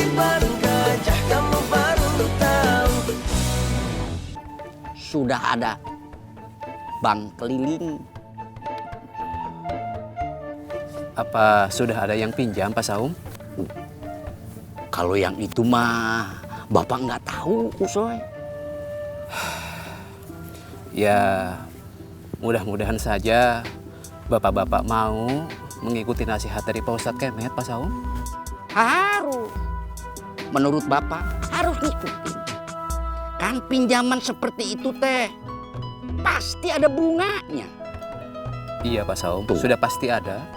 Ketiban gajah kamu baru tahu. Sudah ada bank keliling. Apa sudah ada yang pinjam, Pak Saum? Kalau yang itu mah Bapak nggak tahu, Kusoy. Ya, mudah-mudahan saja Bapak-bapak mau mengikuti nasihat dari Pak Ustadz Kemet, Pak Saum. Harus. Menurut Bapak harus ngikutin. Kan pinjaman seperti itu teh pasti ada bunganya. Iya, Pak Saum. Tuh. Sudah pasti ada.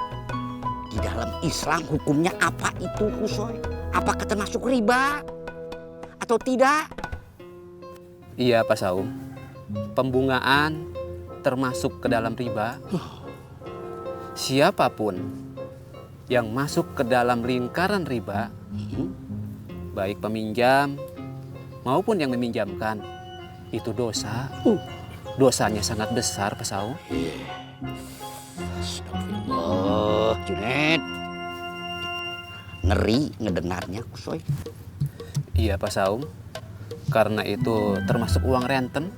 Di dalam Islam hukumnya apa itu, Kusoy? Apakah termasuk riba atau tidak? Iya, Pak Saum. Pembungaan termasuk ke dalam riba. Siapapun yang masuk ke dalam lingkaran riba, baik peminjam maupun yang meminjamkan, itu dosa. Dosanya sangat besar, Pak Saum. Astagfirullah, Junet. Ngeri ngedengarnya, Kusoy. Iya, Pak Saum. Karena itu termasuk uang renten.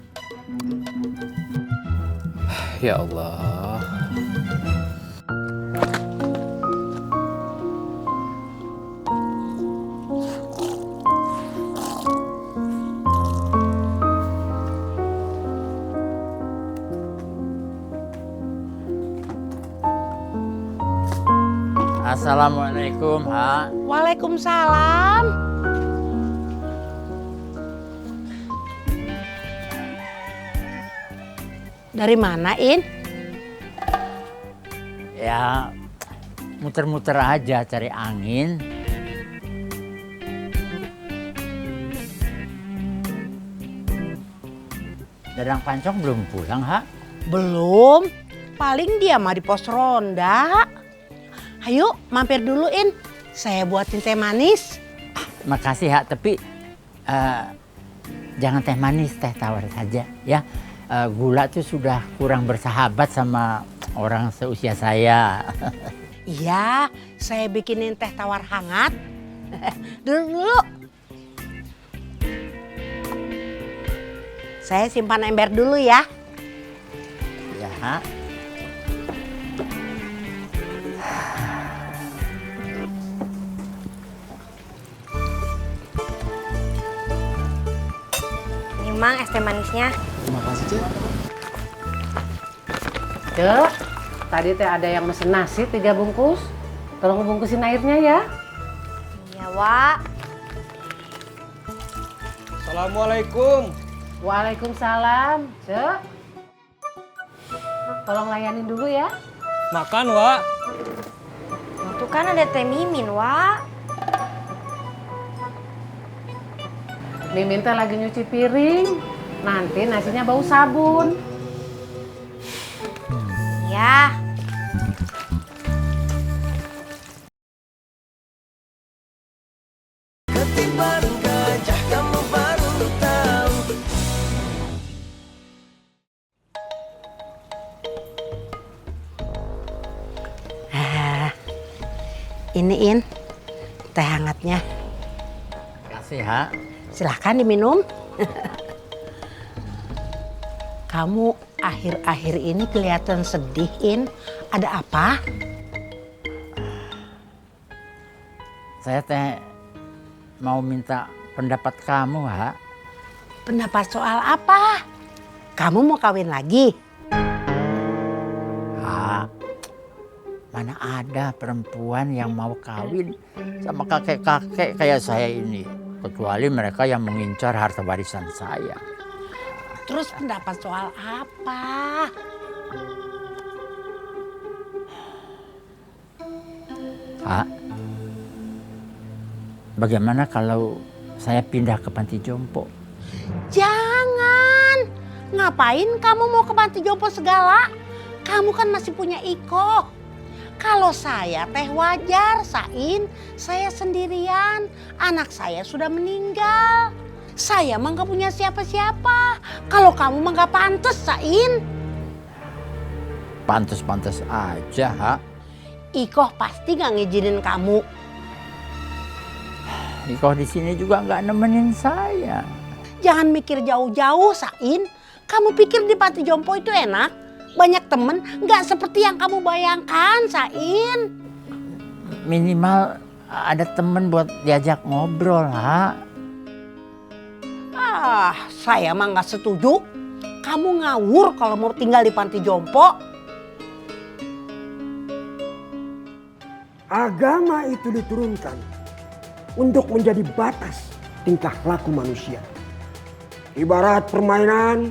Ya Allah. Assalamualaikum, Ha. Waalaikumsalam. Dari mana, In? Ya, muter-muter aja cari angin. Dadang Pancong belum pulang, Ha? Belum. Paling dia mah di pos ronda. Ayo, mampir dulu, In. Saya buatin teh manis. Makasih, Ha, tapi jangan teh manis, teh tawar saja, ya. Gula tuh sudah kurang bersahabat sama orang seusia saya. Iya, saya bikinin teh tawar hangat. Dulu. Saya simpan ember dulu ya. Ya, Ha. Ini Mang es teh manisnya. Terima kasih, Cek. Cek, tadi teh ada yang mesen nasi 3 bungkus. Tolong bungkusin airnya ya. Iya, Wak. Assalamualaikum. Waalaikumsalam. Cek, tolong layanin dulu ya. Makan, Wak. Itu kan ada teh Mimin, Wak. Mimin teh lagi nyuci piring. Nanti nasinya bau sabun. Ya. Ketiban gajah kamu baru tahu. Ini, In. Teh hangatnya. Makasih, Ha. Silahkan diminum. Kamu akhir-akhir ini kelihatan sedih, In. Ada apa? Saya teh mau minta pendapat kamu, Ha. Pendapat soal apa? Kamu mau kawin lagi? Ha. Mana ada perempuan yang mau kawin sama kakek-kakek kayak saya ini. Kecuali mereka yang mengincar harta warisan saya. Terus pendapat soal apa? Ha? Bagaimana kalau saya pindah ke panti jompo? Jangan. Ngapain kamu mau ke panti jompo segala? Kamu kan masih punya Iko. Kalau saya teh wajar, Sain. Saya sendirian. Anak saya sudah meninggal. Saya mah gak punya siapa-siapa. Kalau kamu mah gak pantes, Sain. Pantes-pantes aja, Ha. Iko pasti gak ngizinin kamu. Ikoh di sini juga nggak nemenin saya. Jangan mikir jauh-jauh, Sain. Kamu pikir di panti jompo itu enak? Banyak temen, nggak seperti yang kamu bayangkan, Sain. Minimal ada temen buat diajak ngobrol, ha. Saya mah nggak setuju. Kamu ngawur kalau mau tinggal di panti jompo. Agama itu diturunkan untuk menjadi batas tingkah laku manusia. Ibarat permainan,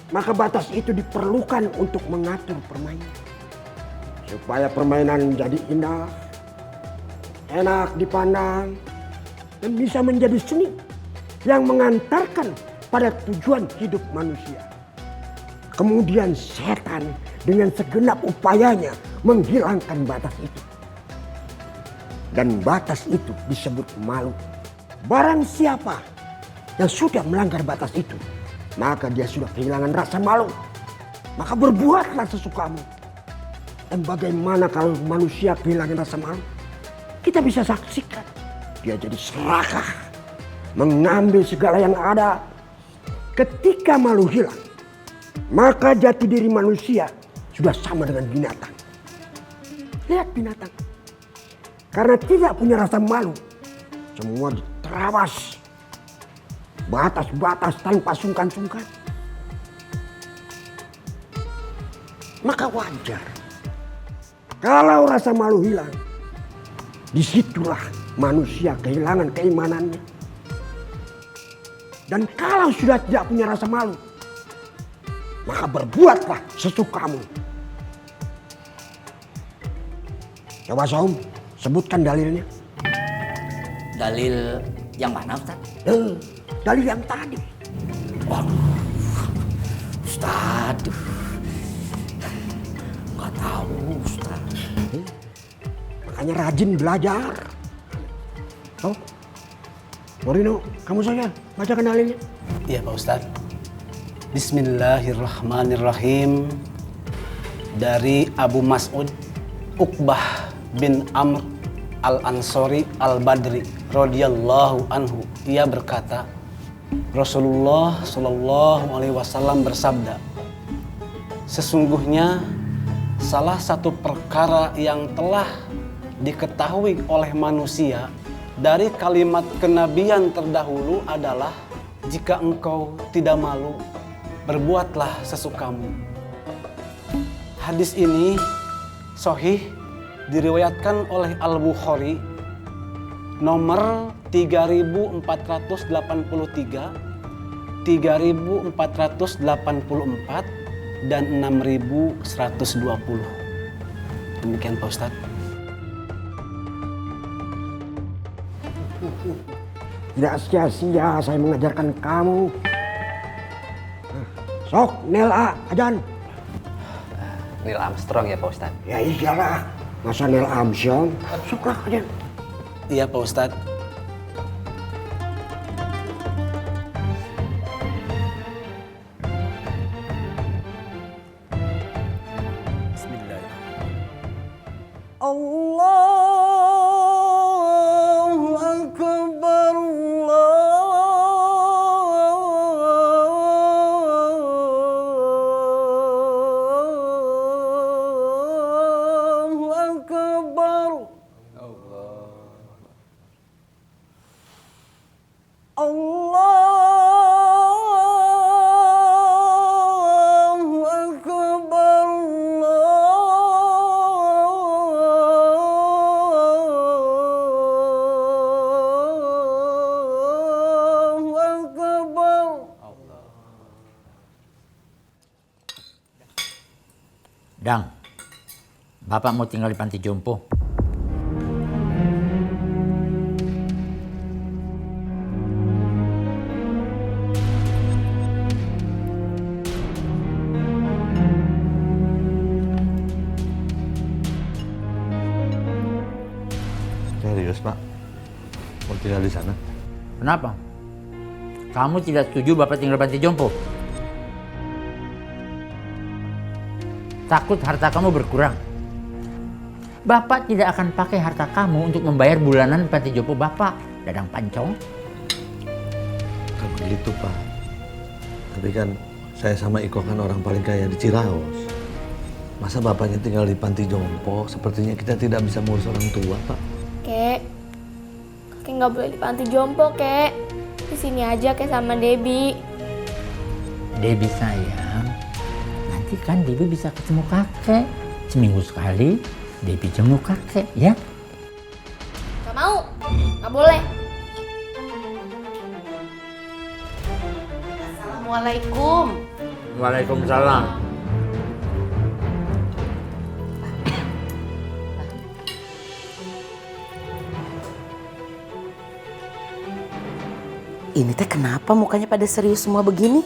maka batas itu diperlukan untuk mengatur permainan. Supaya permainan menjadi indah, enak dipandang, dan bisa menjadi seni yang mengantarkan pada tujuan hidup manusia. Kemudian setan dengan segenap upayanya menghilangkan batas itu. Dan batas itu disebut malu. Barang siapa yang sudah melanggar batas itu, maka dia sudah kehilangan rasa malu. Maka berbuatlah sesukamu. Dan bagaimana kalau manusia kehilangan rasa malu? Kita bisa saksikan. Dia jadi serakah, mengambil segala yang ada. Ketika malu hilang, maka jati diri manusia sudah sama dengan binatang. Lihat binatang. Karena tidak punya rasa malu, semua diterabas. Batas-batas tanpa sungkan-sungkan. Maka wajar kalau rasa malu hilang, disitulah manusia kehilangan keimanannya. Dan kalau sudah tidak punya rasa malu, maka berbuatlah sesukamu. Coba Saum, sebutkan dalilnya. Dalil yang mana, Ustaz? Dalil yang tadi. Ustaz, nggak tahu, Ustaz. Makanya rajin belajar. Oh, Morino, kamu saja bacakan dalilnya. Iya Pak Ustadz. Bismillahirrahmanirrahim. Dari Abu Mas'ud Uqbah bin Amr Al-Ansori Al-Badri radhiyallahu anhu, ia berkata, Rasulullah Shallallahu alaihi wasallam bersabda, sesungguhnya salah satu perkara yang telah diketahui oleh manusia dari kalimat kenabian terdahulu adalah, jika engkau tidak malu, berbuatlah sesukamu. Hadis ini sahih diriwayatkan oleh Al-Bukhari nomor 3483, 3484, dan 6120. Demikian Pak Ustadz. Tidak sia-sia saya mengajarkan kamu. Sok, Nel A, ajan. Neil Armstrong ya Pak Ustadz? Ya iyalah, masa Nel Armstrong? Soklah ajan. Iya Pak Ustadz. Allahu Akbar, Allahu Akbar. Allahu Akbar, Allahu Akbar. Dang, Bapak mau tinggal di panti jompo. Serius Pak? Mau tinggal di sana? Kenapa? Kamu tidak setuju Bapak tinggal di panti jompo? Takut harta kamu berkurang? Bapak tidak akan pakai harta kamu untuk membayar bulanan panti jompo Bapak. Dadang Pancong? Kan begitu Pak. Tapi kan saya sama Iko kan orang paling kaya di Ciraos. Masa bapaknya tinggal di panti jompo? Sepertinya kita tidak bisa ngurus orang tua Pak. Kek, kakek nggak boleh di panti jompo, Kek. Di sini aja Kek sama Debbie. Debbie sayang, nanti kan Debbie bisa ketemu kakek. Seminggu sekali Debbie jenguk kakek, ya? Gak mau, nggak boleh. Assalamualaikum. Waalaikumsalam. Ini teh kenapa mukanya pada serius semua begini?